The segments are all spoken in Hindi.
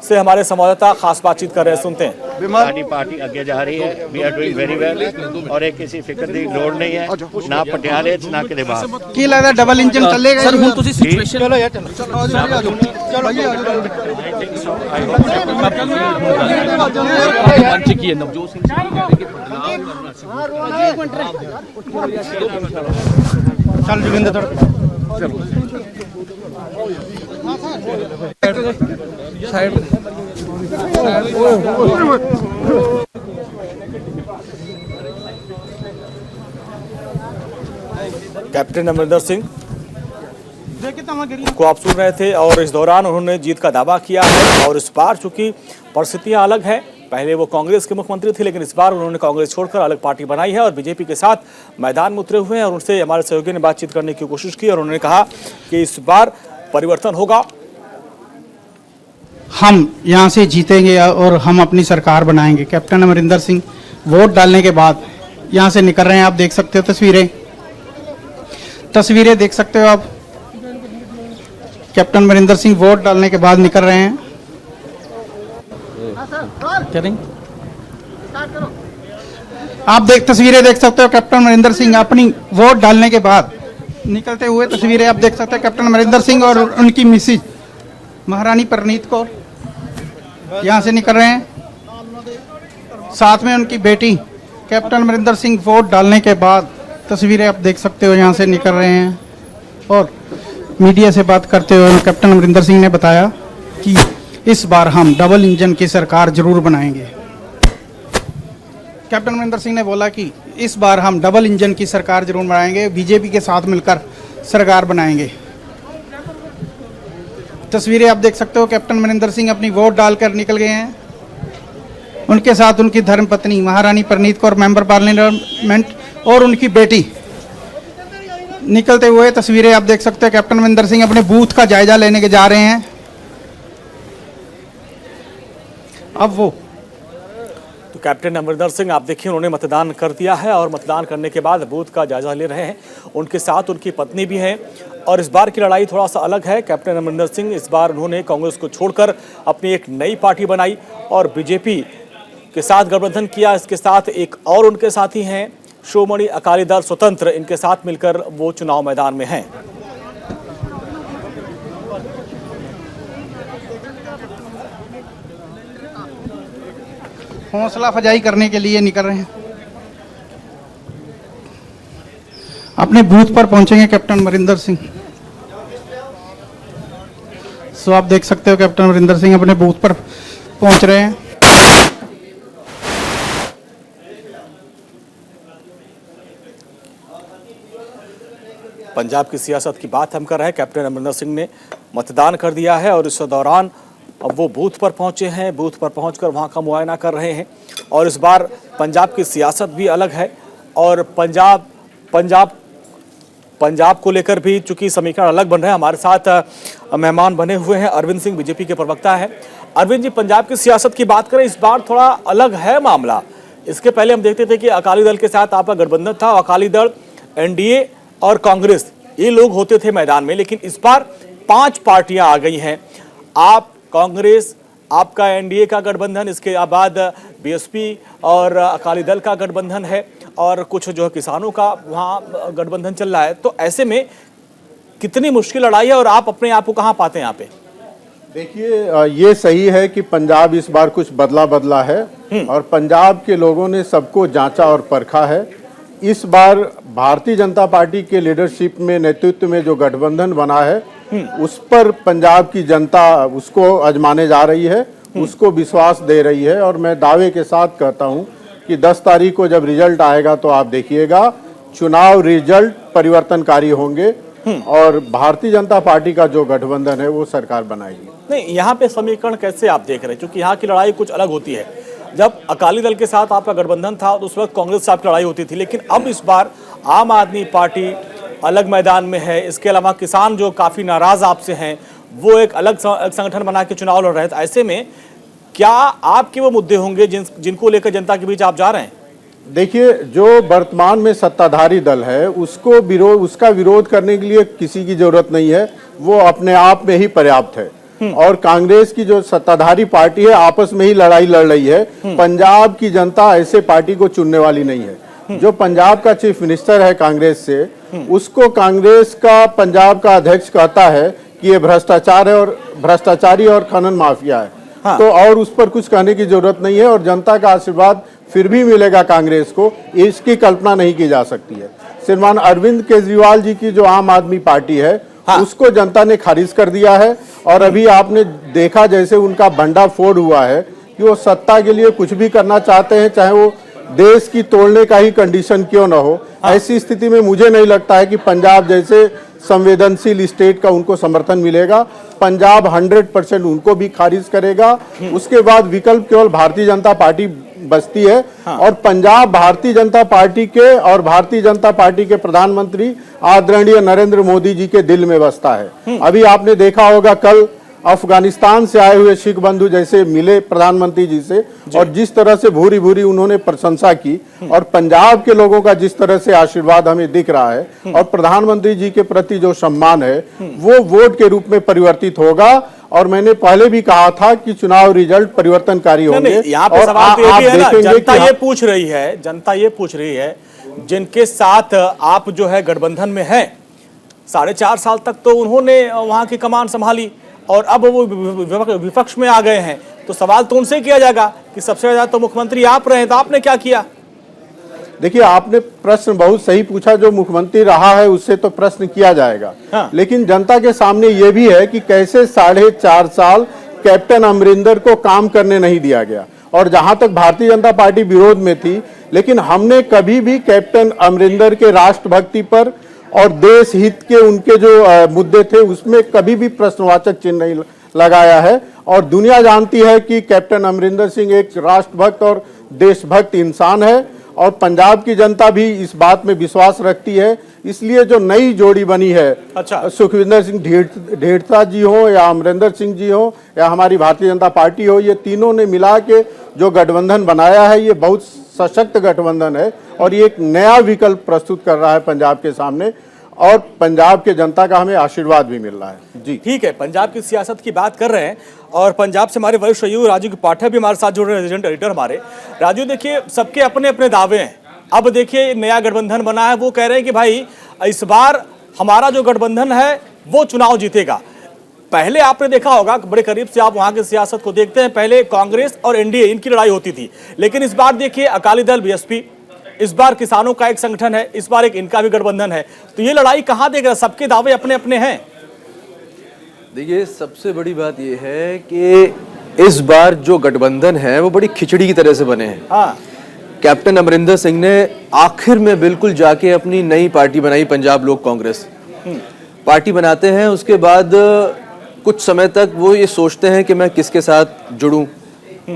से हमारे संवाददाता खास बातचीत कर रहे हैं, सुनते हैं। साडी पार्टी आगे जा रही है, we are doing very well और एक किसी फिक्र की लोड़ नहीं है, ना पटियाले ना किते बाहर। की लगता डबल इंजन चलेगा सर ਹੁਣ ਤੁਸੀਂ ਸਿਚੁਏਸ਼ਨ चलो यार ਮੰਚ ਕੀ ਹੈ ਨਵਜੋਤ ਸਿੰਘ चल जोगिंदर कैप्टन अमरिंदर सिंह को आप सुन रहे थे और इस दौरान उन्होंने जीत का दावा किया है। और इस बार चूंकि परिस्थितियां अलग हैं, पहले वो कांग्रेस के मुख्यमंत्री थे लेकिन इस बार उन्होंने कांग्रेस छोड़कर अलग पार्टी बनाई है और बीजेपी के साथ मैदान में उतरे हुए हैं। और उनसे हमारे सहयोगी ने बातचीत करने की कोशिश की और उन्होंने कहा कि इस बार परिवर्तन होगा, हम यहाँ से जीतेंगे और हम अपनी सरकार बनाएंगे। कैप्टन अमरिंदर सिंह वोट डालने के बाद यहाँ से निकल रहे हैं। आप देख सकते हो तस्वीरें देख सकते हो आप। कैप्टन अमरिंदर सिंह वोट डालने के बाद निकल रहे हैं। आप तस्वीरें देख सकते हो। कैप्टन अमरिंदर सिंह अपनी वोट डालने के बाद निकलते हुए तस्वीरें आप देख सकते हो। कैप्टन अमरिंदर सिंह और उनकी मिसेज महारानी परनीत कौर यहाँ से निकल रहे हैं, साथ में उनकी बेटी। कैप्टन अमरिंदर सिंह वोट डालने के बाद तस्वीरें आप देख सकते हो यहाँ से निकल रहे हैं। और मीडिया से बात करते हुए कैप्टन अमरिंदर सिंह ने बताया कि इस बार हम डबल इंजन की सरकार जरूर बनाएंगे। कैप्टन अमरिंदर सिंह ने बोला कि इस बार हम डबल इंजन की सरकार जरूर बनाएंगे, बीजेपी के साथ मिलकर सरकार बनाएंगे। तस्वीरें आप देख सकते हो। कैप्टन अमरिंदर सिंह अपनी वोट डालकर निकल गए हैं। उनके साथ उनकी धर्मपत्नी महारानी परनीत कौर मेंबर पार्लियामेंट और उनकी बेटी निकलते हुए तस्वीरें आप देख सकते हो। कैप्टन अमरिंदर सिंह अपने बूथ का जायजा लेने के जा रहे हैं। अब वो तो कैप्टन अमरिंदर सिंह आप देखिए उन्होंने मतदान कर दिया है और मतदान करने के बाद बूथ का जायजा ले रहे हैं। उनके साथ उनकी पत्नी भी हैं और इस बार की लड़ाई थोड़ा सा अलग है। कैप्टन अमरिंदर सिंह इस बार उन्होंने कांग्रेस को छोड़कर अपनी एक नई पार्टी बनाई और बीजेपी के साथ गठबंधन किया। इसके साथ एक और उनके साथी हैं श्रोमणी अकाली दल स्वतंत्र, इनके साथ मिलकर वो चुनाव मैदान में हैं। हौसला अफजाई करने के लिए निकल रहे हैं। अपने बूथ पर पहुंचेंगे कैप्टन अमरिंदर सिंह। सो आप देख सकते हो कैप्टन अमरिंदर सिंह अपने बूथ पर पहुंच रहे हैं। पंजाब की सियासत की बात हम कर रहे हैं। कैप्टन अमरिंदर सिंह ने मतदान कर दिया है और इस दौरान अब वो बूथ पर पहुंचे हैं। बूथ पर पहुंचकर वहां का मुआयना कर रहे हैं। और इस बार पंजाब की सियासत भी अलग है और पंजाब को लेकर भी चूंकि समीकरण अलग बन रहे हैं। हमारे साथ मेहमान बने हुए हैं अरविंद सिंह, बीजेपी के प्रवक्ता है। अरविंद जी, पंजाब की सियासत की बात करें, इस बार थोड़ा अलग है मामला। इसके पहले हम देखते थे कि अकाली दल के साथ आपका गठबंधन था। अकाली दल, एनडीए और कांग्रेस, ये लोग होते थे मैदान में, लेकिन इस बार 5 पार्टियां आ गई हैं। आप, कांग्रेस, आपका एनडीए का गठबंधन, इसके बाद बीएसपी और अकाली दल का गठबंधन है और कुछ जो है किसानों का वहाँ गठबंधन चल रहा है। तो ऐसे में कितनी मुश्किल लड़ाई है और आप अपने आप को कहाँ पाते हैं यहाँ पे? देखिए, ये सही है कि पंजाब इस बार कुछ बदला है और पंजाब के लोगों ने सबको जांचा और परखा है। इस बार भारतीय जनता पार्टी के लीडरशिप में, नेतृत्व में जो गठबंधन बना है उस पर पंजाब की जनता उसको आजमाने जा रही है, उसको विश्वास दे रही है। और मैं दावे के साथ कहता हूं कि 10 तारीख को जब रिजल्ट आएगा तो आप देखिएगा चुनाव रिजल्ट परिवर्तनकारी होंगे और भारतीय जनता पार्टी का जो गठबंधन है वो सरकार बनाएगी। नहीं, यहाँ पे समीकरण कैसे आप देख रहे हैं? क्योंकि यहाँ की लड़ाई कुछ अलग होती है। जब अकाली दल के साथ आपका गठबंधन था तो उस वक्त कांग्रेस से आपकी लड़ाई होती थी, लेकिन अब इस बार आम आदमी पार्टी अलग मैदान में है। इसके अलावा किसान जो काफ़ी नाराज़ आपसे हैं वो एक अलग संगठन बना के चुनाव लड़ रहे हैं। ऐसे में क्या आपके वो मुद्दे होंगे जिनको लेकर जनता के बीच आप जा रहे हैं? देखिए, जो वर्तमान में सत्ताधारी दल है उसका विरोध करने के लिए किसी की जरूरत नहीं है, वो अपने आप में ही पर्याप्त है। और कांग्रेस की जो सत्ताधारी पार्टी है आपस में ही लड़ाई लड़ रही है। पंजाब की जनता ऐसे पार्टी को चुनने वाली नहीं है। जो पंजाब का चीफ मिनिस्टर है कांग्रेस से, उसको कांग्रेस का पंजाब का अध्यक्ष कहता है कि ये भ्रष्टाचार है और भ्रष्टाचारी और खनन माफिया है। हाँ। तो और उस पर कुछ कहने की जरूरत नहीं है और जनता का आशीर्वाद फिर भी मिलेगा कांग्रेस को, इसकी कल्पना नहीं की जा सकती है। श्रीमान अरविंद केजरीवाल जी की जो आम आदमी पार्टी है, हाँ। उसको जनता ने खारिज कर दिया है और अभी आपने देखा जैसे उनका भंडाफोड़ हुआ है कि वो सत्ता के लिए कुछ भी करना चाहते हैं, चाहे वो देश की तोड़ने का ही कंडीशन क्यों ना हो। ऐसी स्थिति में मुझे नहीं लगता है कि पंजाब जैसे संवेदनशील स्टेट का उनको समर्थन मिलेगा। पंजाब 100% उनको भी खारिज करेगा। उसके बाद विकल्प केवल भारतीय जनता पार्टी बचती है। और पंजाब भारतीय जनता पार्टी के और भारतीय जनता पार्टी के प्रधानमंत्री आदरणीय नरेंद्र मोदी जी के दिल में बसता है। अभी आपने देखा होगा कल अफगानिस्तान से आए हुए सिख बंधु जैसे मिले प्रधानमंत्री जी से और जिस तरह से भूरी भूरी उन्होंने प्रशंसा की और पंजाब के लोगों का जिस तरह से आशीर्वाद हमें दिख रहा है और प्रधानमंत्री जी के प्रति जो सम्मान है वो वोट के रूप में परिवर्तित होगा। और मैंने पहले भी कहा था कि चुनाव रिजल्ट परिवर्तनकारी होंगे। यहाँ पे सवाल तो ये भी है ना, जनता ये पूछ रही है, जनता ये पूछ रही है जिनके साथ आप जो है गठबंधन में हैं, 4.5 साल तक तो उन्होंने वहां की कमान संभाली और अब वो विपक्ष में आ गए हैं, तो सवाल तो उनसे किया जाएगा कि सबसे ज्यादा तो मुख्यमंत्री आप रहे, तो आपने क्या किया? देखिए, आपने प्रश्न बहुत सही पूछा। जो मुख्यमंत्री रहा है उससे तो प्रश्न किया जाएगा। हाँ। लेकिन जनता के सामने ये भी है कि कैसे 4.5 साल कैप्टन अमरिंदर को काम करने नहीं दिया गया। और जहां तक भारतीय जनता पार्टी विरोध में थी, लेकिन हमने कभी भी कैप्टन अमरिंदर के राष्ट्रभक्ति पर और देश हित के उनके जो मुद्दे थे उसमें कभी भी प्रश्नवाचक चिन्ह नहीं लगाया है। और दुनिया जानती है कि कैप्टन अमरिंदर सिंह एक राष्ट्रभक्त और देशभक्त इंसान है और पंजाब की जनता भी इस बात में विश्वास रखती है। इसलिए जो नई जोड़ी बनी है, अच्छा, सुखविंदर सिंह ढेड़ता जी हो या अमरिंदर सिंह जी हो या हमारी भारतीय जनता पार्टी हो, ये तीनों ने मिला के जो गठबंधन बनाया है ये बहुत सशक्त गठबंधन है और ये एक नया विकल्प प्रस्तुत कर रहा है पंजाब के सामने और पंजाब के जनता का हमें आशीर्वाद भी मिल रहा है। जी ठीक है, पंजाब की सियासत की बात कर रहे हैं और पंजाब से हमारे वरिष्ठ सहयोगी राजू पाठक भी हमारे साथ जुड़ रहे हैं, रेजिडेंट एडिटर हमारे। राजू, देखिए सबके अपने अपने दावे हैं। अब देखिए नया गठबंधन बना है, वो कह रहे हैं कि भाई इस बार हमारा जो गठबंधन है वो चुनाव जीतेगा। पहले आपने देखा होगा, बड़े करीब से आप वहां की सियासत को देखते हैं, पहले कांग्रेस और एनडीए इनकी लड़ाई होती थी, लेकिन इस बार देखिए अकाली दल बीएसपी, इस बार किसानों का एक संगठन है, इस बार एक इनका भी गठबंधन है। तो ये लड़ाई कहां देख रहा है? सबके दावे अपने अपने हैं। देखिए, सबसे बड़ी बात यह है कि इस बार जो गठबंधन है वो बड़ी खिचड़ी की तरह से बने हैं। हाँ। कैप्टन अमरिंदर सिंह ने आखिर में बिल्कुल जाके अपनी नई पार्टी बनाई, पंजाब लोक कांग्रेस पार्टी बनाते हैं। उसके बाद कुछ समय तक वो ये सोचते हैं कि मैं किसके साथ जुड़ूं,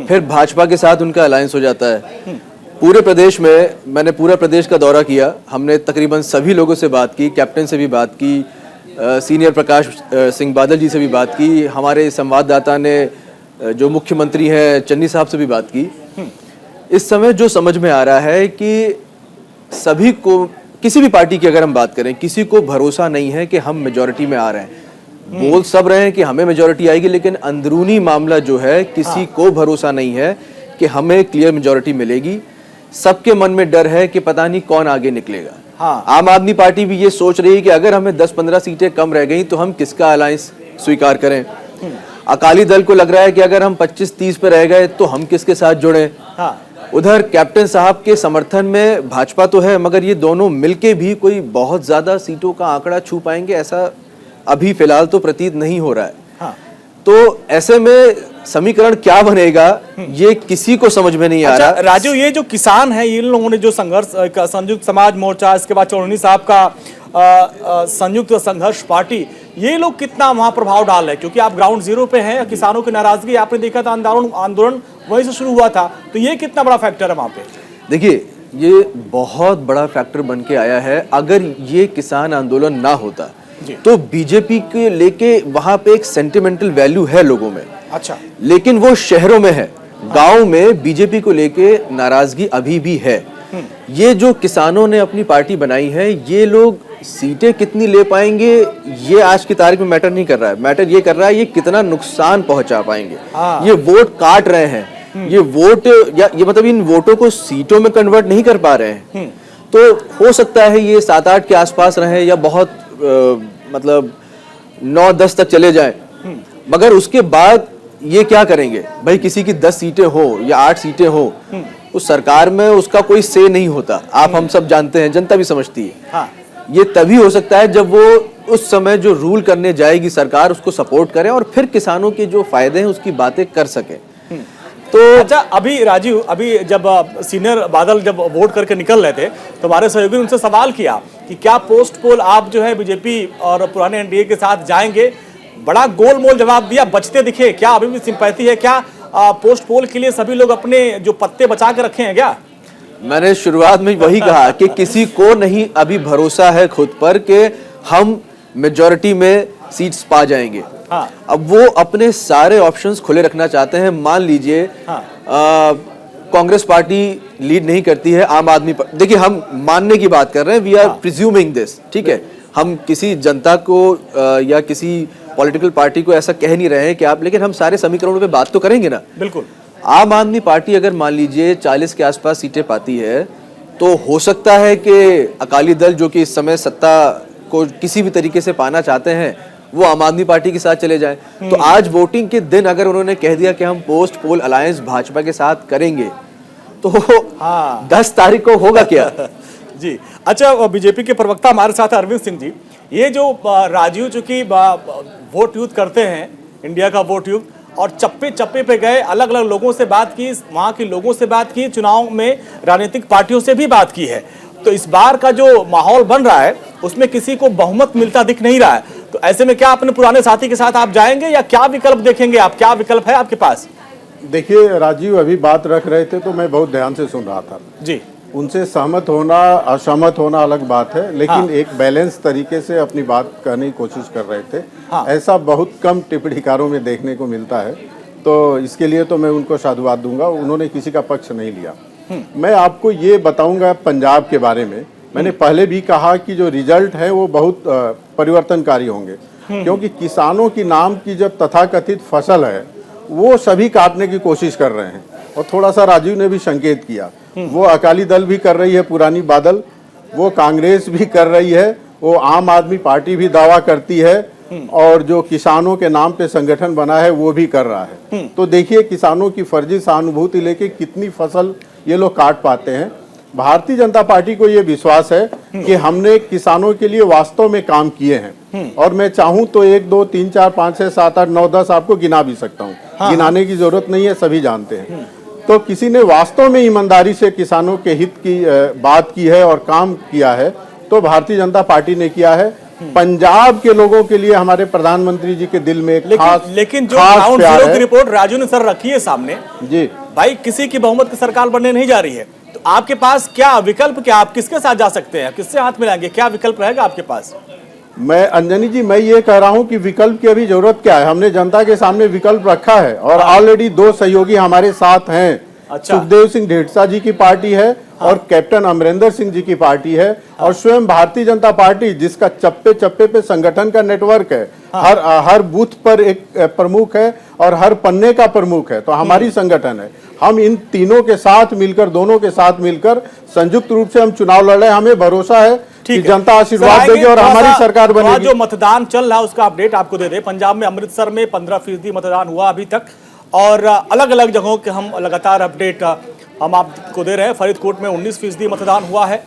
फिर भाजपा के साथ उनका अलायंस हो जाता है। पूरे प्रदेश में मैंने पूरा प्रदेश का दौरा किया, हमने तकरीबन सभी लोगों से बात की, कैप्टन से भी बात की, सीनियर प्रकाश सिंह बादल जी से भी बात की, हमारे संवाददाता ने जो मुख्यमंत्री हैं चन्नी साहब से भी बात की। इस समय जो समझ में आ रहा है कि सभी को, किसी भी पार्टी की अगर हम बात करें, किसी को भरोसा नहीं है कि हम मेजॉरिटी में आ रहे हैं। बोल सब रहे हैं कि हमें मेजॉरिटी आएगी, लेकिन अंदरूनी मामला जो है किसी को भरोसा नहीं है कि हमें क्लियर मेजॉरिटी मिलेगी। सबके मन में डर है कि पता नहीं कौन आगे निकलेगा। हाँ। आम आदमी पार्टी भी ये सोच रही है कि अगर हमें 10-15 सीटें कम रह गई तो हम किसका अलायंस स्वीकार करें। अकाली दल को लग रहा है कि अगर हम 25-30 पे रह गए तो हम किसके साथ जुड़े। हाँ। उधर कैप्टन साहब के समर्थन में भाजपा तो है, मगर ये दोनों मिलके भी कोई बहुत ज्यादा सीटों का आंकड़ा छू पाएंगे ऐसा अभी फिलहाल तो प्रतीत नहीं हो रहा है। हाँ। तो ऐसे में समीकरण क्या बनेगा ये किसी को समझ में नहीं आ रहा। राजू, ये जो किसान है, इन लोगों ने जो संघर्ष, संयुक्त समाज मोर्चा, इसके बाद चौधरी साहब का संयुक्त संघर्ष पार्टी, ये लोग कितना वहां प्रभाव डाल रहे हैं? क्योंकि आप ग्राउंड जीरो पे हैं, किसानों की नाराजगी आपने देखा था, आंदोलन वहीं से शुरू हुआ था, तो ये कितना बड़ा फैक्टर है वहां पे? देखिए, ये बहुत बड़ा फैक्टर बन के आया है। अगर ये किसान आंदोलन ना होता तो बीजेपी के लेके वहां पे एक सेंटिमेंटल वैल्यू है लोगों में। अच्छा। लेकिन वो शहरों में है, गांव में बीजेपी को लेके नाराजगी अभी भी है। ये जो किसानों ने अपनी पार्टी बनाई है, ये लोग सीटें कितनी ले पाएंगे ये आज की तारीख में मैटर नहीं कर रहा है। मैटर ये कर रहा है ये कितना नुकसान पहुंचा पाएंगे। ये वोट काट रहे हैं, ये वोट या ये मतलब इन वोटों को सीटों में कन्वर्ट नहीं कर पा रहे हैं। तो हो सकता है ये 7-8 के आसपास रहे या बहुत मतलब 9-10 तक चले जाए, मगर उसके बाद ये क्या करेंगे भाई? किसी की 10 सीटें हो या 8 सीटें हो, उस सरकार में उसका कोई से नहीं होता। आप हम सब जानते हैं, जनता भी समझती है। हाँ। ये तभी हो सकता है जब वो उस समय जो रूल करने जाएगी सरकार उसको सपोर्ट करे और फिर किसानों के जो फायदे हैं उसकी बातें कर सके। तो अच्छा, अभी राजीव, अभी जब सीनियर बादल जब वोट करके निकल रहे थे तो हमारे सहयोगी ने उनसे सवाल किया कि क्या पोस्ट पोल आप जो है बीजेपी और पुराने एनडीए के साथ जाएंगे? बड़ा गोलमोल जवाब दिया, बचते दिखे। क्या अभी भी सिंपैथी है? क्या पोस्ट पोल के लिए सभी लोग अपने जो पत्ते बचा के रखे हैं क्या? मैंने शुरुआत में वही कहा कि किसी को नहीं अभी भरोसा है खुद पर कि हम मेजॉरिटी में सीट्स पा जाएंगे। हाँ। अब वो अपने सारे ऑप्शंस खुले रखना चाहते हैं। मान लीजिए हाँ। कांग्रेस पार्टी लीड नहीं करती है, आम आदमी देखिए हम मानने की बात कर रहे हैं, वी आर प्रिज्यूमिंग दिस, ठीक है। हम किसी जनता को या किसी पॉलिटिकल पार्टी को ऐसा कह नहीं रहे हैं कि आप, लेकिन हम सारे समीकरणों पे बात तो करेंगे ना। बिल्कुल। आम आदमी पार्टी अगर मान लीजिए 40 के आसपास सीटें पाती है तो हो सकता है कि अकाली दल जो कि इस समय सत्ता को किसी भी तरीके से पाना चाहते हैं वो आम आदमी पार्टी के साथ चले जाएं। तो आज वोटिंग के दिन अगर उन्होंने कह दिया कि हम पोस्ट पोल अलायंस भाजपा के साथ करेंगे तो 10 तारीख को होगा क्या? जी अच्छा, बीजेपी के प्रवक्ता हमारे साथ अरविंद सिंह जी, ये जो राजीव चूंकि वोट युद्ध करते हैं, इंडिया का वोट युद्ध, और चप्पे चप्पे पे गए, अलग अलग लोगों से बात की, वहाँ के लोगों से बात की, चुनाव में राजनीतिक पार्टियों से भी बात की है, तो इस बार का जो माहौल बन रहा है उसमें किसी को बहुमत मिलता दिख नहीं रहा है। तो ऐसे में क्या अपने पुराने साथी के साथ आप जाएंगे या क्या विकल्प देखेंगे आप? क्या विकल्प है आपके पास? देखिए राजीव अभी बात रख रहे थे तो मैं बहुत ध्यान से सुन रहा था जी। उनसे सहमत होना असहमत होना अलग बात है, लेकिन एक बैलेंस तरीके से अपनी बात करने की कोशिश कर रहे थे। ऐसा बहुत कम टिप्पणीकारों में देखने को मिलता है, तो इसके लिए तो मैं उनको साधुवाद दूंगा, उन्होंने किसी का पक्ष नहीं लिया। मैं आपको ये बताऊंगा पंजाब के बारे में, मैंने पहले भी कहा कि जो रिजल्ट है वो बहुत परिवर्तनकारी होंगे, क्योंकि किसानों की नाम की जब तथाकथित फसल है वो सभी काटने की कोशिश कर रहे हैं। और थोड़ा सा राजीव ने भी संकेत किया, वो अकाली दल भी कर रही है पुरानी बादल, वो कांग्रेस भी कर रही है, वो आम आदमी पार्टी भी दावा करती है, और जो किसानों के नाम पे संगठन बना है वो भी कर रहा है। तो देखिए किसानों की फर्जी सहानुभूति लेके कितनी फसल ये लोग काट पाते हैं। भारतीय जनता पार्टी को ये विश्वास है कि हमने किसानों के लिए वास्तव में काम किए हैं, और मैं चाहूं तो 1, 2, 3, 4, 5, 6, 7, 8, 9, 10 आपको गिना भी सकता हूं। गिनाने की जरूरत नहीं है, सभी जानते हैं। तो किसी ने वास्तव में ईमानदारी से किसानों के हित की बात की है और काम किया है तो भारतीय जनता पार्टी ने किया है। पंजाब के लोगों के लिए हमारे प्रधानमंत्री जी के दिल में एक लेकिन जो ग्राउंड जीरो की रिपोर्ट राजू ने सर रखी है सामने जी, भाई किसी की बहुमत की सरकार बनने नहीं जा रही है, तो आपके पास क्या विकल्प, क्या आप किसके साथ जा सकते हैं, किससे हाथ मिलाएंगे, क्या विकल्प रहेगा आपके पास? मैं अंजनी जी मैं ये कह रहा हूं कि विकल्प की अभी जरूरत क्या है, हमने जनता के सामने विकल्प रखा है और ऑलरेडी 2 सहयोगी हमारे साथ हैं। अच्छा। सुखदेव सिंह ढींडसा जी की पार्टी है और कैप्टन अमरिंदर सिंह जी की पार्टी है, और स्वयं भारतीय जनता पार्टी जिसका चप्पे चप्पे पे संगठन का नेटवर्क है, हर बूथ पर एक प्रमुख है और हर पन्ने का प्रमुख है, तो हमारी संगठन है। हम इन तीनों के साथ मिलकर, दोनों के साथ मिलकर संयुक्त रूप से हम चुनाव लड़ रहे हैं। हमें भरोसा है कि जनता आशीर्वाद देगी और हमारी सरकार बनेगी। जो मतदान चल रहा है उसका अपडेट आपको दे दे। पंजाब में अमृतसर में 15% मतदान हुआ अभी तक, और अलग अलग जगहों के हम लगातार अपडेट हम आपको दे रहे हैं। फरीदकोट में 19% मतदान हुआ है,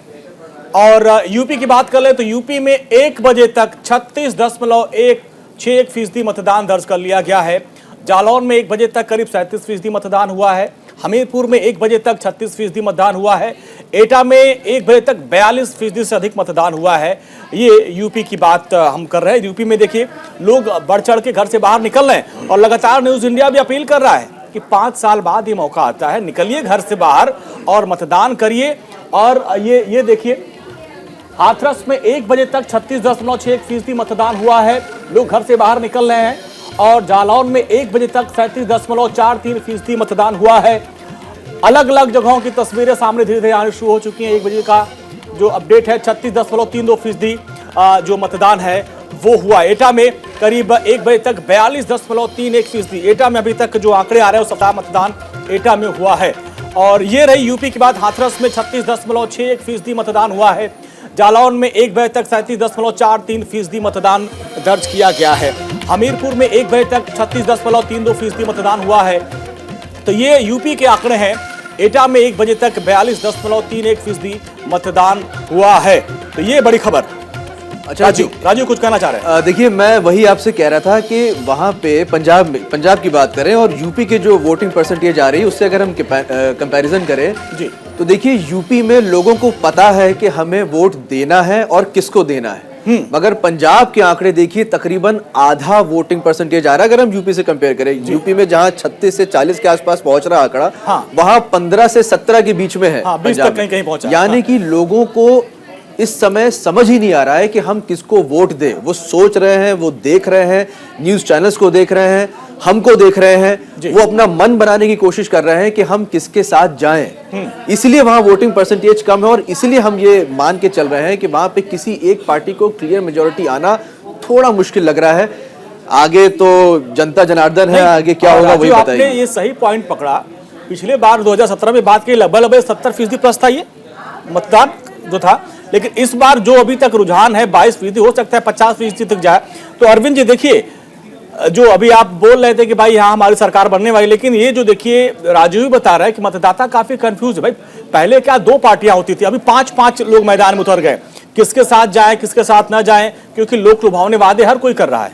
और यूपी की बात कर ले तो यूपी में 1 बजे तक 36.161% मतदान दर्ज कर लिया गया है। जालौन में 1 बजे तक करीब 37% मतदान हुआ है। हमीरपुर में 1 बजे तक 36% मतदान हुआ है। एटा में 1 बजे तक 42% से अधिक मतदान हुआ है। ये यूपी की बात हम कर रहे हैं। यूपी में देखिए लोग बढ़ चढ़ के घर से बाहर निकल रहे हैं, और लगातार न्यूज इंडिया भी अपील कर रहा है कि 5 साल बाद ये मौका आता है, निकलिए घर से बाहर और मतदान करिए। और ये देखिए हाथरस में 1 बजे तक 36.61% मतदान हुआ है, लोग घर से बाहर निकल रहे हैं। और जालौन में 1 बजे तक 37.43% मतदान हुआ है। अलग अलग जगहों की तस्वीरें सामने धीरे धीरे आनी शुरू हो चुकी हैं। 1 बजे का जो अपडेट है 36.32%। जो मतदान है वो हुआ। एटा में करीब 1 बजे तक 42.31%। एटा में अभी तक जो आंकड़े आ रहे हैं वो सतह मतदान एटा में हुआ है। और ये रही यूपी के बाद हाथरस में 36.61% मतदान हुआ है। जालौन में 1 बजे तक 37.43% मतदान दर्ज किया गया है। हमीरपुर में 1 बजे तक 36.32% मतदान हुआ है। तो ये यूपी के आंकड़े हैं। एटा में 1 बजे तक 42.31% मतदान हुआ है। तो ये बड़ी खबर। अच्छा राजू कुछ कहना चाह रहे हैं? देखिए, मैं वही आपसे कह रहा था कि वहाँ पे पंजाब की बात करें और यूपी के जो वोटिंग परसेंटेज आ रही है उससे अगर हम कंपैरिजन करें जी, तो देखिए यूपी में लोगों को पता है कि हमें वोट देना है और किसको देना है। मगर पंजाब के आंकड़े देखिए, तकरीबन आधा वोटिंग परसेंटेज आ रहा है अगर हम यूपी से कंपेयर करें। यूपी में जहां 36 से 40 के आसपास पहुंच रहा आंकड़ा, वहां 15 से 17 के बीच में है। 20 तक कहीं पहुंचा। यानी कि लोगों को इस समय समझ ही नहीं आ रहा है कि हम किसको वोट दें। वो सोच रहे हैं, वो देख रहे हैं, न्यूज चैनल्स को देख रहे हैं, हमको देख रहे हैं, वो अपना मन बनाने की कोशिश कर रहे हैं कि हम किसके साथ जाएं। इसलिए वहां वोटिंग परसेंटेज कम है और इसलिए हम ये मान के चल रहे हैं कि वहां पे किसी एक पार्टी को क्लियर मेजोरिटी आना थोड़ा मुश्किल लग रहा है। आगे तो जनता जनार्दन है, आगे क्या होगा वही बताइए। आपने ये सही पॉइंट पकड़ा। पिछले बार 2017 में बात की लगभग 70% प्लस था ये मतदान जो था, लेकिन इस बार जो अभी तक रुझान है 22%, हो सकता है 50% तक जाए। तो अरविंद जी देखिए, जो अभी आप बोल रहे थे कि भाई यहाँ हमारी सरकार बनने वाली, लेकिन ये जो देखिए राजू भी बता रहा है कि मतदाता काफी कंफ्यूज है। भाई पहले क्या 2 पार्टियां होती थी, अभी 5-5 लोग मैदान में उतर गए। किसके साथ जाएं, किसके साथ ना जाएं, क्योंकि लोक लुभावने वादे हर कोई कर रहा है।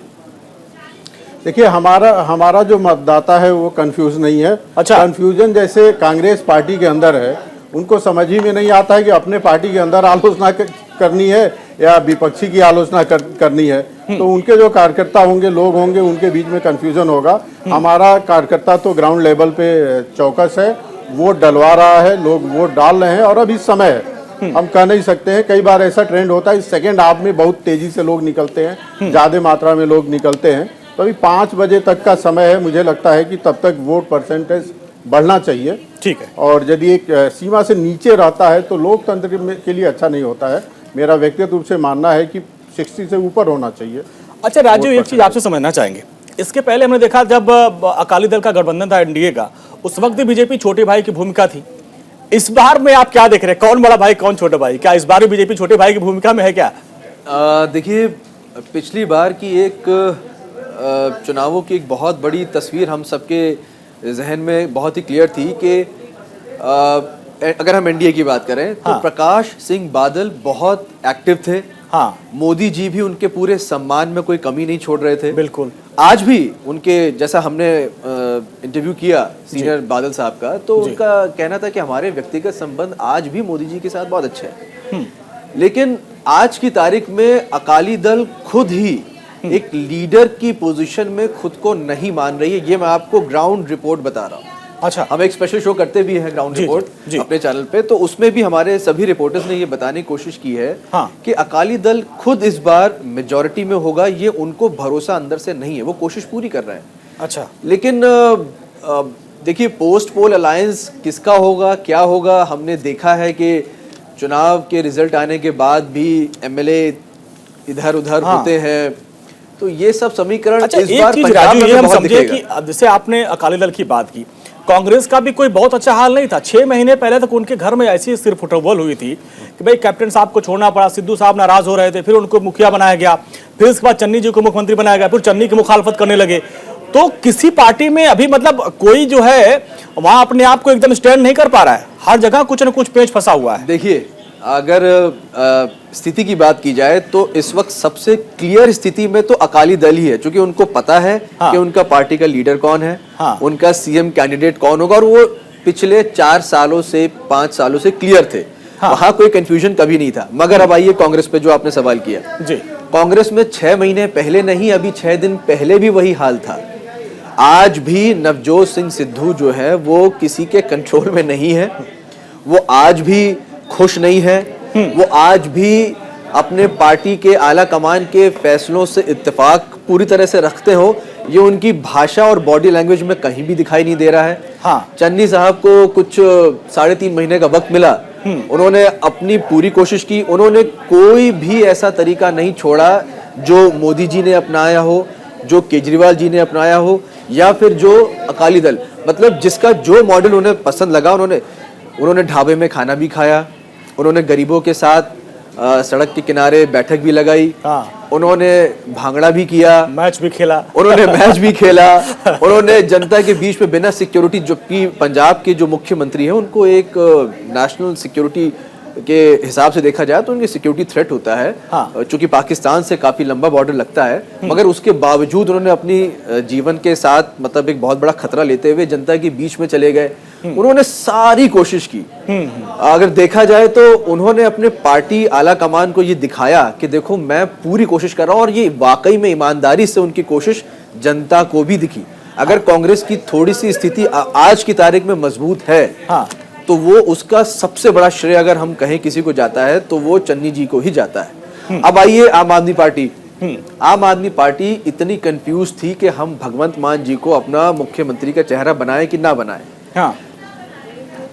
देखिए, हमारा जो मतदाता है वो कंफ्यूज नहीं है। अच्छा। कंफ्यूजन जैसे कांग्रेस पार्टी के अंदर है, उनको समझ ही में नहीं आता है कि अपने पार्टी के अंदर आलोचना करनी है या विपक्षी की आलोचना करनी है। तो उनके जो कार्यकर्ता होंगे, लोग होंगे, उनके बीच में कंफ्यूजन होगा। हमारा कार्यकर्ता तो ग्राउंड लेवल पे चौकस है, वोट डलवा रहा है, लोग वोट डाल रहे हैं और अभी समय है। हम कह नहीं सकते हैं, कई बार ऐसा ट्रेंड होता है सेकेंड हाफ में बहुत तेजी से लोग निकलते हैं, ज्यादा मात्रा में लोग निकलते हैं। तो अभी 5 बजे तक का समय है। मुझे लगता है कि तब तक वोट परसेंटेज बढ़ना चाहिए। ठीक है। और यदि एक सीमा से नीचे रहता है तो लोकतंत्र के लिए अच्छा नहीं होता है। मेरा व्यक्तिगत रूप से मानना है कि 60 से ऊपर होना चाहिए। अच्छा राजू, एक चीज आपसे समझना चाहेंगे। इसके पहले हमने देखा जब अकाली दल का गठबंधन था एनडीए का, उस वक्त भी बीजेपी छोटे भाई की भूमिका थी। इस बार में आप क्या देख रहे हैं, कौन बड़ा भाई कौन छोटा भाई? क्या इस बार भी बीजेपी छोटे भाई की भूमिका में है क्या? देखिए, पिछली बार की एक चुनावों की एक बहुत बड़ी तस्वीर हम सबके जहन में बहुत ही क्लियर थी कि अगर हम एनडीए की बात करें तो प्रकाश सिंह बादल बहुत एक्टिव थे। हाँ, मोदी जी भी उनके पूरे सम्मान में कोई कमी नहीं छोड़ रहे थे। बिल्कुल। आज भी उनके, जैसा हमने इंटरव्यू किया सीनियर बादल साहब का, तो उनका कहना था कि हमारे व्यक्तिगत संबंध आज भी मोदी जी के साथ बहुत अच्छे हैं। लेकिन आज की तारीख में अकाली दल खुद ही एक लीडर की पोजीशन में खुद को नहीं मान रही है। ये मैं आपको ग्राउंड रिपोर्ट बता रहा हूँ। अच्छा, हम एक स्पेशल शो करते भी हैं ग्राउंड रिपोर्ट अपने चैनल पे, तो उसमें भी हमारे सभी रिपोर्टर्स ने ये बताने की कोशिश की है कि अकाली दल खुद इस बार मेजॉरिटी में होगा, ये उनको भरोसा अंदर से नहीं है। वो कोशिश पूरी कर रहे हैं। अच्छा, लेकिन देखिए, पोस्ट पोल अलायंस किसका होगा, क्या होगा, हमने देखा है कि चुनाव के रिजल्ट आने के बाद भी एमएलए इधर उधर होते हैं। तो ये सब समीकरण अच्छा, इस बार पंजाब में हम समझे कि जैसे आपने अकाली दल की बात की, कांग्रेस का भी कोई बहुत अच्छा हाल नहीं था। 6 महीने पहले तक उनके घर में ऐसी सिर्फ फुटबॉल हुई थी कि भाई कैप्टन साहब को छोड़ना पड़ा, सिद्धू साहब नाराज हो रहे थे, फिर उनको मुखिया बनाया गया, फिर इसके बाद चन्नी जी को मुख्यमंत्री बनाया गया, फिर चन्नी की मुखालफत करने लगे। तो किसी पार्टी में अभी मतलब कोई जो है वहां अपने आप को एकदम स्टैंड नहीं कर पा रहा है, हर जगह कुछ न कुछ पेच फंसा हुआ है। देखिए, अगर स्थिति की बात की जाए तो इस वक्त सबसे क्लियर स्थिति में तो अकाली दल ही है, क्योंकि उनको पता है कि उनका पार्टी का लीडर कौन है, उनका सीएम कैंडिडेट कौन होगा, और वो पिछले 4 सालों से 5 सालों से क्लियर थे। वहां कोई कंफ्यूजन कभी नहीं था। मगर अब आइए कांग्रेस पे जो आपने सवाल किया जी, कांग्रेस में 6 महीने पहले नहीं, अभी 6 दिन पहले भी वही हाल था। आज भी नवजोत सिंह सिद्धू जो है वो किसी के कंट्रोल में नहीं है, वो आज भी खुश नहीं है, वो आज भी अपने पार्टी के आला कमान के फैसलों से इत्तेफाक पूरी तरह से रखते हो। ये उनकी भाषा और बॉडी लैंग्वेज में कहीं भी दिखाई नहीं दे रहा है। चन्नी साहब को कुछ 3.5 महीने का वक्त मिला उन्होंने अपनी पूरी कोशिश की। उन्होंने कोई भी ऐसा तरीका नहीं छोड़ा जो मोदी जी ने अपनाया हो, जो केजरीवाल जी ने अपनाया हो, या फिर जो अकाली दल, मतलब जिसका जो मॉडल उन्हें पसंद लगा उन्होंने ढाबे में खाना भी खाया, उन्होंने गरीबों के साथ सड़क के किनारे बैठक भी लगाई, उन्होंने भांगड़ा भी किया, मैच भी खेला, उन्होंने जनता के बीच में बिना सिक्योरिटी, जबकि पंजाब के जो मुख्यमंत्री हैं उनको एक नेशनल सिक्योरिटी के हिसाब से देखा जाए तो उनकी सिक्योरिटी थ्रेट होता है, चूंकि पाकिस्तान से काफी लंबा बॉर्डर लगता है, मगर उसके बावजूद उन्होंने अपनी जीवन के साथ मतलब एक बहुत बड़ा खतरा लेते हुए जनता के बीच में चले गए। उन्होंने सारी कोशिश की। अगर देखा जाए तो उन्होंने अपने पार्टी आला कमान को ये दिखाया कि देखो मैं पूरी कोशिश कर रहा हूं, और ये वाकई में ईमानदारी से उनकी कोशिश जनता को भी दिखी। अगर कांग्रेस की थोड़ी सी स्थिति आज की तारीख में मजबूत है, तो वो उसका सबसे बड़ा श्रेय अगर हम कहें किसी को जाता है तो वो चन्नी जी को ही जाता है। अब आइए आम आदमी पार्टी। आम आदमी पार्टी इतनी कंफ्यूज थी कि हम भगवंत मान जी को अपना मुख्यमंत्री का चेहरा बनाएं कि ना बनाएं।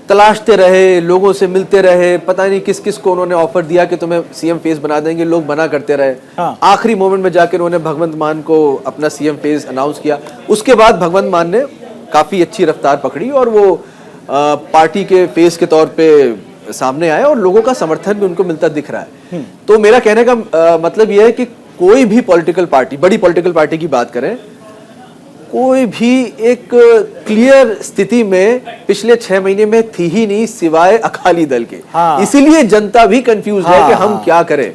तलाशते रहे, लोगों से मिलते रहे, पता नहीं किस किस को उन्होंने ऑफर दिया कि तुम्हें सीएम फेस बना देंगे, लोग मना करते रहे। आखिरी मोमेंट में जाकर उन्होंने भगवंत मान को अपना सीएम फेस अनाउंस किया। उसके बाद भगवंत मान ने काफी अच्छी रफ्तार पकड़ी और वो पार्टी के फेस के तौर पे सामने आए और लोगों का समर्थन भी उनको मिलता दिख रहा है। तो मेरा कहने का मतलब यह है कि कोई भी पॉलिटिकल पार्टी, बड़ी पॉलिटिकल पार्टी की बात करें, कोई भी एक क्लियर स्थिति में पिछले 6 महीने में थी ही नहीं सिवाय अकाली दल के। इसीलिए जनता भी कंफ्यूज है कि हम क्या करें।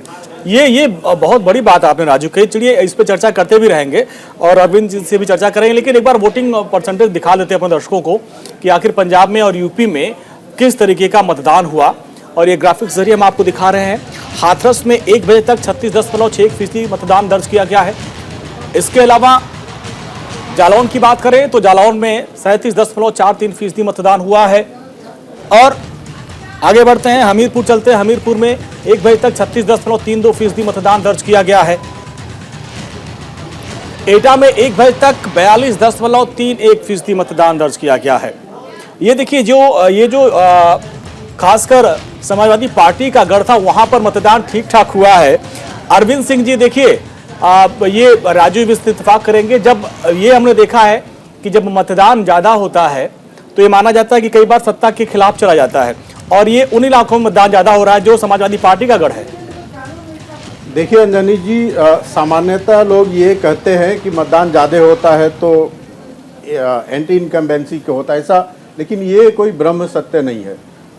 ये बहुत बड़ी बात आपने राजू कही। चलिए इस पे चर्चा करते भी रहेंगे और अरविंद जी से भी चर्चा करेंगे, लेकिन एक बार वोटिंग परसेंटेज दिखा देते हैं अपने दर्शकों को कि आखिर पंजाब में और यूपी में किस तरीके का मतदान हुआ। और ये ग्राफिक्स जरिए हम आपको दिखा रहे हैं। हाथरस में 1 बजे तक 36.61% मतदान दर्ज किया गया है। इसके अलावा जालौन की बात करें तो जालौन में 37.43% मतदान हुआ है। और आगे बढ़ते हैं, हमीरपुर चलते हैं। हमीरपुर में 1 बजे तक 36.32% मतदान दर्ज किया गया है। एटा में 1 बजे तक 42.31% मतदान दर्ज किया गया है। ये देखिए ये जो खासकर समाजवादी पार्टी का गढ़ था वहां पर मतदान ठीक ठाक हुआ है। अरविंद सिंह जी देखिए, ये राजू भी इत्तेफाक करेंगे, जब ये हमने देखा है कि जब मतदान ज्यादा होता है तो ये माना जाता है कि कई बार सत्ता के खिलाफ चला जाता है, और ये उन इलाकों में मतदान ज्यादा हो रहा है जो समाजवादी पार्टी का गढ़ है। देखिए अंजनी जी, सामान्यतः लोग ये कहते हैं कि मतदान ज़्यादा होता है तो एंटी इनकम्बेंसी के होता है ऐसा, लेकिन ये कोई ब्रह्म सत्य नहीं है।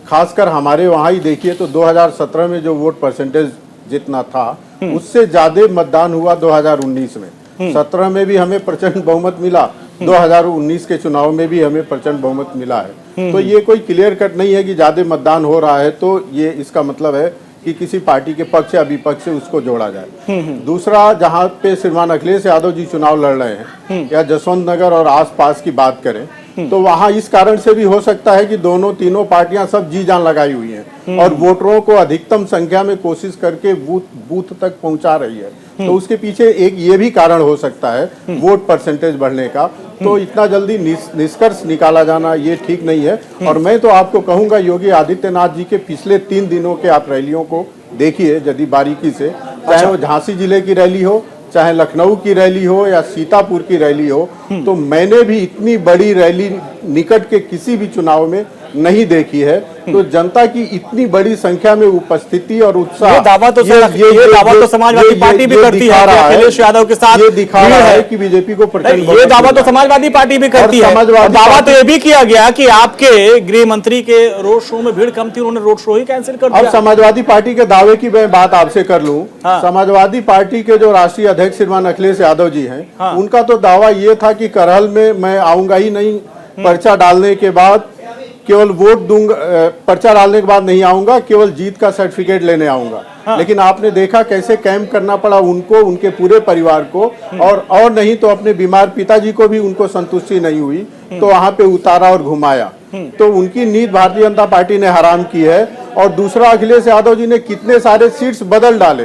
खासकर हमारे वहाँ ही देखिए तो 2017 में जो वोट परसेंटेज जितना था उससे ज़्यादा मतदान हुआ 2019 में। 17 में भी हमें प्रचंड बहुमत मिला, 2019 के चुनाव में भी हमें प्रचंड बहुमत मिला है। तो ये कोई क्लियर कट नहीं है कि ज़्यादा मतदान हो रहा है तो ये इसका मतलब है कि किसी पार्टी के पक्ष या विपक्ष से उसको जोड़ा जाए। दूसरा, जहाँ पे श्रीमान अखिलेश यादव जी चुनाव लड़ रहे हैं या जसवंत नगर और आसपास की बात करें तो वहाँ इस कारण से भी हो सकता है कि तीनों पार्टियां सब जी जान लगाई हुई हैं और वोटरों को अधिकतम संख्या में कोशिश करके बूथ तक पहुंचा रही है। तो उसके पीछे एक ये भी कारण हो सकता है वोट परसेंटेज बढ़ने का। तो इतना जल्दी निष्कर्ष निकाला जाना ये ठीक नहीं है। और मैं तो आपको कहूंगा, योगी आदित्यनाथ जी के पिछले 3 दिनों के आप रैलियों को देखिए यदि बारीकी से, चाहे वो झांसी जिले की रैली हो, चाहे लखनऊ की रैली हो या सीतापुर की रैली हो, तो मैंने भी इतनी बड़ी रैली निकट के किसी भी चुनाव में नहीं देखी है। तो जनता की इतनी बड़ी संख्या में उपस्थिति और उत्साह, ये दावा तो समाजवादी पार्टी भी करती है अखिलेश यादव के साथ। ये दिखा रहा है कि बीजेपी को प्रचंड, ये दावा तो समाजवादी पार्टी भी करती है। दावा तो ये भी किया गया कि आपके गृह मंत्री के रोड शो में भीड़ कम थी, उन्होंने रोड शो ही कैंसिल कर दिया। अब समाजवादी पार्टी के दावे की मैं बात आपसे कर लूं। समाजवादी पार्टी के जो राष्ट्रीय अध्यक्ष श्रीमान अखिलेश यादव जी हैं, उनका तो दावा ये था कि करहल में मैं आऊंगा ही नहीं, पर्चा डालने के बाद केवल वोट दूंगा, पर्चा डालने के बाद नहीं आऊंगा, केवल जीत का सर्टिफिकेट लेने आऊंगा। लेकिन आपने देखा कैसे कैंप करना पड़ा उनको, उनके पूरे परिवार को, और नहीं तो अपने बीमार पिताजी को भी उनको संतुष्टि नहीं हुई तो वहां पे उतारा और घुमाया। तो उनकी नींद भारतीय जनता पार्टी ने हराम की है। और दूसरा, अखिलेश यादव जी ने कितने सारे सीट्स बदल डाले।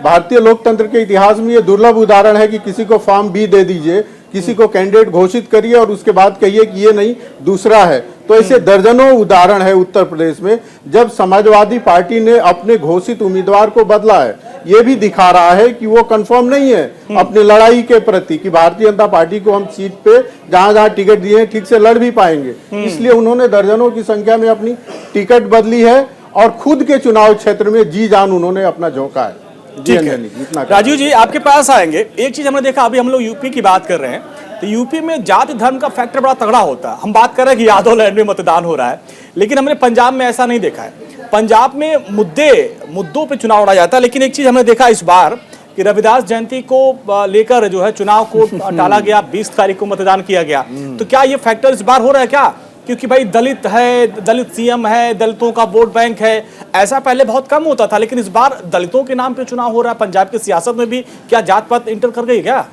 भारतीय लोकतंत्र के इतिहास में ये दुर्लभ उदाहरण है कि किसी को फॉर्म बी दे दीजिए किसी को कैंडिडेट घोषित करिए और उसके बाद कहिए कि ये नहीं दूसरा है। तो ऐसे दर्जनों उदाहरण है उत्तर प्रदेश में जब समाजवादी पार्टी ने अपने घोषित उम्मीदवार को बदला है। ये भी दिखा रहा है कि वो कंफर्म नहीं है अपनी लड़ाई के प्रति कि भारतीय जनता पार्टी को हम सीट पे जहां जहां टिकट दिए ठीक से लड़ भी पाएंगे। इसलिए उन्होंने दर्जनों की संख्या में अपनी टिकट बदली है और खुद के चुनाव क्षेत्र में जी जान उन्होंने अपना झोंका है। ठीक है राजीव जी, आपके पास आएंगे। एक चीज हमने देखा, अभी हम लोग यूपी की बात कर रहे हैं, तो यूपी में जाति धर्म का फैक्टर बड़ा तगड़ा होता है। हम बात कर रहे हैं कि यादव लैंड में मतदान हो रहा है, लेकिन हमने पंजाब में ऐसा नहीं देखा है। पंजाब में मुद्दों पे चुनाव लड़ा जाता है, लेकिन एक चीज हमने देखा इस बार कि रविदास जयंती को लेकर जो है चुनाव को टाला गया, 20 तारीख को मतदान किया गया। तो क्या ये फैक्टर इस बार हो रहा है क्या? क्योंकि भाई दलित है, दलित सीएम है, दलितों का वोट बैंक है, ऐसा पहले बहुत कम होता था, लेकिन इस बार दलितों के नाम पे चुनाव हो रहा है। पंजाब की सियासत में भी क्या जात पात इंटर कर गई क्या?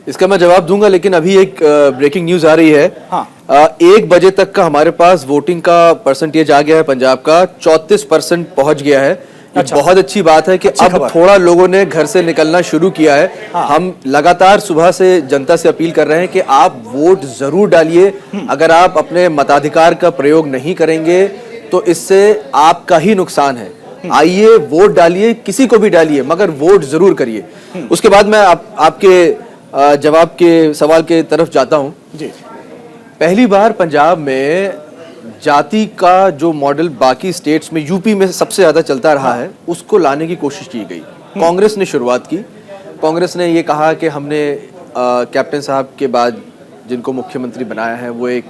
इसका मैं जवाब दूंगा, लेकिन अभी एक ब्रेकिंग न्यूज आ रही है। हाँ। 1 बजे तक का हमारे पास वोटिंग का परसेंटेज आ गया है, पंजाब का 34% पहुंच गया है। अच्छा। बहुत अच्छी बात है कि अब थोड़ा लोगों ने घर से निकलना शुरू किया है। हाँ। हम लगातार सुबह से जनता से अपील कर रहे हैं कि आप वोट जरूर डालिए। अगर आप अपने मताधिकार का प्रयोग नहीं करेंगे तो इससे आपका ही नुकसान है। आइए वोट डालिए, किसी को भी डालिए, मगर वोट जरूर करिए। उसके बाद मैं आपके जवाब के सवाल के तरफ जाता हूं जी। पहली बार पंजाब में जाति का जो मॉडल बाकी स्टेट्स में, यूपी में सबसे ज्यादा चलता रहा है, उसको लाने की कोशिश की गई। कांग्रेस ने शुरुआत की। कांग्रेस ने ये कहा कि हमने कैप्टन साहब के बाद जिनको मुख्यमंत्री बनाया है वो एक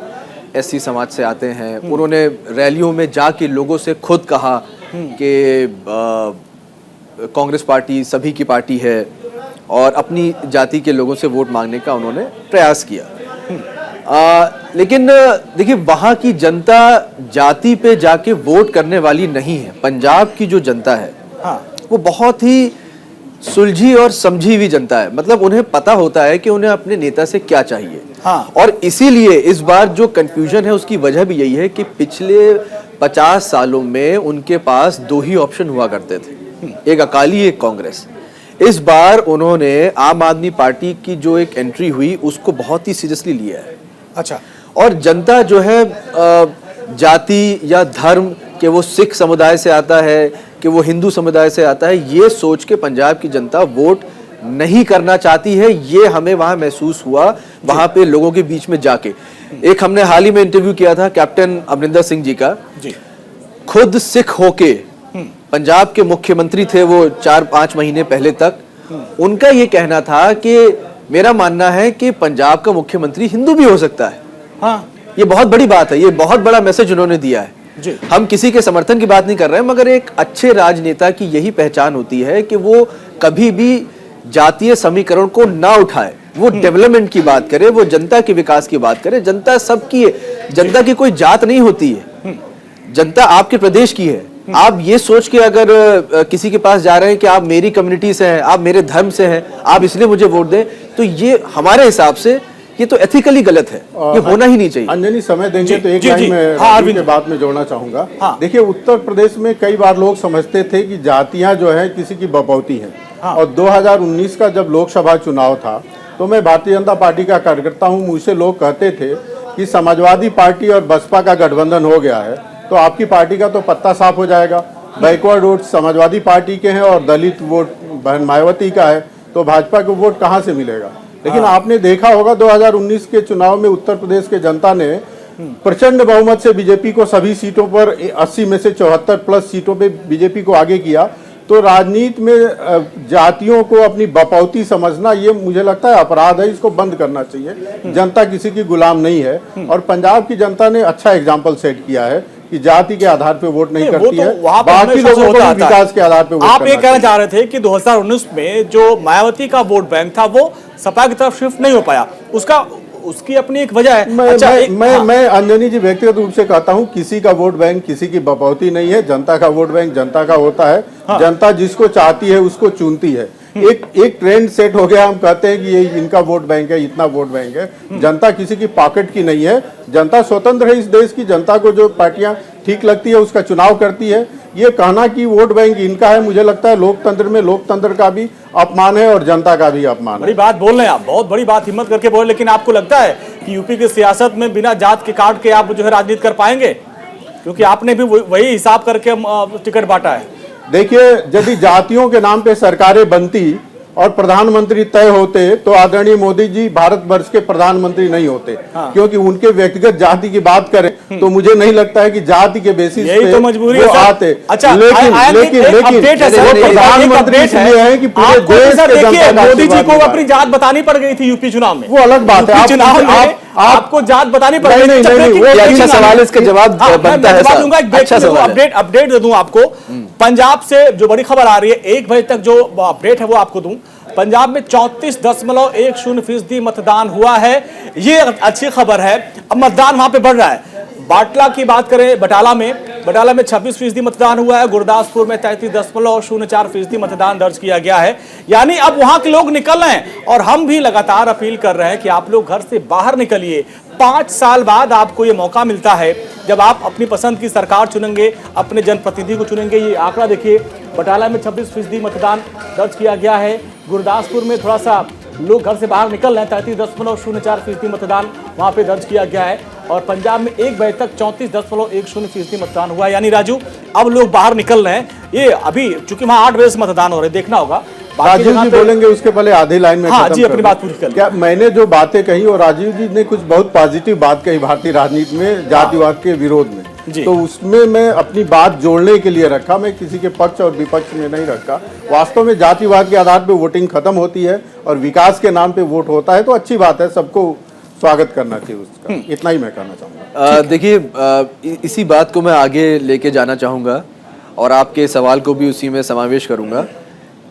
एससी समाज से आते हैं। उन्होंने रैलियों में जाके लोगों से खुद कहा कि कांग्रेस पार्टी सभी की पार्टी है, और अपनी जाति के लोगों से वोट मांगने का उन्होंने प्रयास किया। लेकिन देखिए, वहाँ की जनता जाति पे जाके वोट करने वाली नहीं है। पंजाब की जो जनता है, हाँ। वो बहुत ही सुलझी और समझी हुई जनता है। मतलब उन्हें पता होता है कि उन्हें अपने नेता से क्या चाहिए। हाँ। और इसीलिए इस बार जो कंफ्यूजन है उसकी वजह भी यही है कि पिछले 50 सालों में उनके पास 2 ही ऑप्शन हुआ करते थे, एक अकाली, एक कांग्रेस। इस बार उन्होंने आम आदमी पार्टी की जो एक एंट्री हुई उसको बहुत ही सीरियसली लिया है। अच्छा। और जनता जो है जाति या धर्म के वो सिख समुदाय से आता है कि वो हिंदू समुदाय से आता है, ये सोच के पंजाब की जनता वोट नहीं करना चाहती है। ये हमें वहां महसूस हुआ, वहां पे लोगों के बीच में जाके। एक हमने हाल ही में इंटरव्यू किया था कैप्टन अमरिंदर सिंह जी का। जी। खुद सिख होके पंजाब के मुख्यमंत्री थे वो 4-5 महीने पहले तक। उनका ये कहना था कि मेरा मानना है कि पंजाब का मुख्यमंत्री हिंदू भी हो सकता है। हाँ। ये बहुत बड़ी बात है, ये बहुत बड़ा मैसेज उन्होंने दिया है। जी। हम किसी के समर्थन की बात नहीं कर रहे हैं, मगर एक अच्छे राजनेता की यही पहचान होती है कि वो कभी भी जातीय समीकरण को ना उठाए, वो डेवलपमेंट की बात करे, वो जनता के विकास की बात करे। जनता सबकी है, जनता की कोई जात नहीं होती है, जनता आपके प्रदेश की है। आप ये सोच के अगर किसी के पास जा रहे हैं कि आप मेरी कम्युनिटी से हैं, आप मेरे धर्म से हैं, आप इसलिए मुझे वोट दें, तो ये हमारे हिसाब से ये तो एथिकली गलत है, ये होना ही नहीं चाहिए। अंजनी समय देंगे तो एक लाइन में हाँ, के बात में जोड़ना चाहूंगा। हाँ। देखिए, उत्तर प्रदेश में कई बार लोग समझते थे कि जातियां जो है किसी की बपौती हैं। हाँ। और 2019 का जब लोकसभा चुनाव था तो मैं भारतीय जनता पार्टी का कार्यकर्ता हूं, मुझसे लोग कहते थे कि समाजवादी पार्टी और बसपा का गठबंधन हो गया है तो आपकी पार्टी का तो पत्ता साफ हो जाएगा। बैकवर्ड वोट समाजवादी पार्टी के हैं और दलित वोट बहन मायावती का है, तो भाजपा को वोट कहां से मिलेगा। लेकिन आपने देखा होगा 2019 के चुनाव में उत्तर प्रदेश के जनता ने प्रचंड बहुमत से बीजेपी को सभी सीटों पर 80 में से 74+ सीटों पे बीजेपी को आगे किया। तो राजनीति में जातियों को अपनी बपौती समझना, ये मुझे लगता है अपराध है, इसको बंद करना चाहिए। जनता किसी की गुलाम नहीं है और पंजाब की जनता ने अच्छा एग्जाम्पल सेट किया है कि जाति के आधार पे वोट नहीं करती है, बाकी लोगों को विकास के आधार पे वोट आप ये कहना चाह रहे थे कि 2019 में जो मायावती का वोट बैंक था वो सपा की तरफ शिफ्ट नहीं हो पाया, उसकी अपनी एक वजह है। मैं अंजनी जी व्यक्तिगत रूप से कहता हूं, किसी का वोट बैंक किसी की बपौती नहीं है। जनता का वोट बैंक जनता का होता है। जनता जिसको चाहती है उसको चुनती है। एक ट्रेंड सेट हो गया, हम कहते हैं कि ये इनका वोट बैंक है, इतना वोट बैंक है। जनता किसी की पॉकेट की नहीं है, जनता स्वतंत्र है इस देश की। जनता को जो पार्टियां ठीक लगती है उसका चुनाव करती है। ये कहना कि वोट बैंक इनका है, मुझे लगता है लोकतंत्र में लोकतंत्र का भी अपमान है और जनता का भी अपमान है। बड़ी बात बोल रहे हैं आप, बहुत बड़ी बात हिम्मत करके बोल रहे हैं, लेकिन आपको लगता है कि यूपी की सियासत में बिना जात के काट के आप जो है राजनीति कर पाएंगे? क्योंकि आपने भी वही हिसाब करके टिकट बांटा है। देखिए, यदि जातियों के नाम पे सरकारें बनती और प्रधानमंत्री तय होते तो आदरणीय मोदी जी भारतवर्ष के प्रधानमंत्री नहीं होते। क्योंकि उनके व्यक्तिगत जाति की बात करें तो मुझे नहीं लगता है कि जाति के बेसिस यही पे तो मजबूरी वो है आते। अच्छा, लेकिन प्रधानमंत्री इसलिए है कि पूरे देश के जनता का मोदी जी को आशीर्वाद अपनी जात बतानी पड़ गई थी यूपी चुनाव में। वो अलग बात है। चुनाव में आपको जात बतानी पड़ गई। अच्छा सवाल, इसका जवाब बनता है। अपडेट दे दूं आपको। पंजाब से जो बड़ी खबर आ रही है, 1 बजे तक जो अपडेट है वो आपको दूं। पंजाब में 34.10% मतदान हुआ है, ये अच्छी खबर है। अब मतदान वहां पे बढ़ रहा है। बाटला की बात करें, बटाला में 26% मतदान हुआ है। गुरदासपुर में 33.04% मतदान दर्ज किया गया है। यानी अब वहां के लोग निकल रहे हैं और हम भी लगातार अपील कर रहे हैं कि आप लोग घर से बाहर निकलिए। 5 साल बाद आपको ये मौका मिलता है जब आप अपनी पसंद की सरकार चुनेंगे, अपने जनप्रतिनिधि को चुनेंगे। ये आंकड़ा देखिए, बटाला में 26% मतदान दर्ज किया गया है। गुरदासपुर में थोड़ा सा लोग घर से बाहर निकल रहे हैं, 33.04% मतदान वहां पे दर्ज किया गया है। और पंजाब में 1 बजे तक 34.10% मतदान हुआ है। यानी राजू, अब लोग बाहर निकल रहे हैं। ये अभी चूंकि वहां 8 बजे से मतदान हो रहे हैं, देखना होगा। राजीव जी बोलेंगे उसके पहले आधी लाइन में। हाँ जी, अपनी बात पूरी कर। क्या मैंने जो बातें कही और राजीव जी ने कुछ बहुत पॉजिटिव बात कही भारतीय राजनीति में जातिवाद के विरोध में, तो उसमें मैं अपनी बात जोड़ने के लिए रखा। मैं किसी के पक्ष और विपक्ष में नहीं रखा। वास्तव में जातिवाद के आधार पर वोटिंग खत्म होती है और विकास के नाम पे वोट होता है, तो अच्छी बात है, सबको स्वागत करना चाहिए उसका। इतना ही मैं कहना चाहूंगा। देखिए, इसी बात को मैं आगे लेके जाना चाहूँगा और आपके सवाल को भी उसी में समावेश करूँगा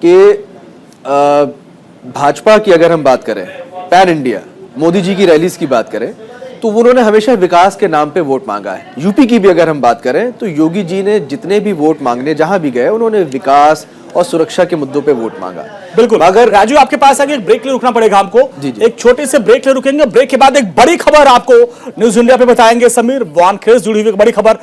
कि भाजपा की अगर हम बात करें, पैन इंडिया मोदी जी की रैलीज की बात करें, तो उन्होंने हमेशा विकास के नाम पे वोट मांगा है। यूपी की भी अगर हम बात करें तो योगी जी ने जितने भी वोट मांगने जहां भी गए, उन्होंने विकास और सुरक्षा के मुद्दों पे वोट मांगा। बिल्कुल। अगर राजू आपके पास आगे एक ब्रेक ले रुकना पड़ेगा हमको। एक छोटे से ब्रेक ले रुकेंगे। ब्रेक के बाद एक बड़ी खबर आपको न्यूज इंडिया पे बताएंगे। समीर वानखेड़े जुड़ी हुई एक बड़ी खबर।